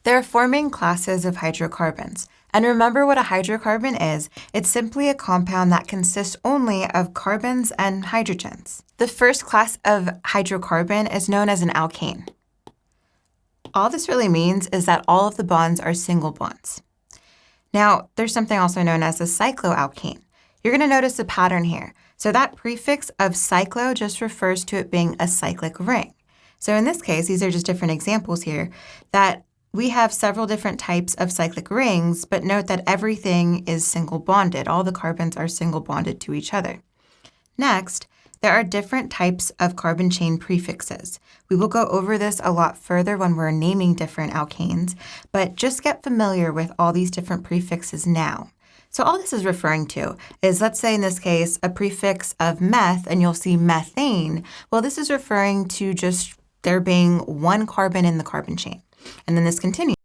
There are four main classes of hydrocarbons. And remember what a hydrocarbon is. It's simply a compound that consists only of carbons and hydrogens. The first class of hydrocarbon is known as an alkane. All this really means is that all of the bonds are single bonds. Now, there's something also known as a cycloalkene. You're going to notice a pattern here. So that prefix of cyclo just refers to it being a cyclic ring. So in this case, these are just different examples here, that we have several different types of cyclic rings, but note that everything is single bonded. All the carbons are single bonded to each other. Next, there are different types of carbon chain prefixes. We will go over this a lot further when we're naming different alkanes, but just get familiar with all these different prefixes now. So all this is referring to is, let's say in this case, a prefix of meth, and you'll see methane. Well, this is referring to just there being one carbon in the carbon chain. And then this continues.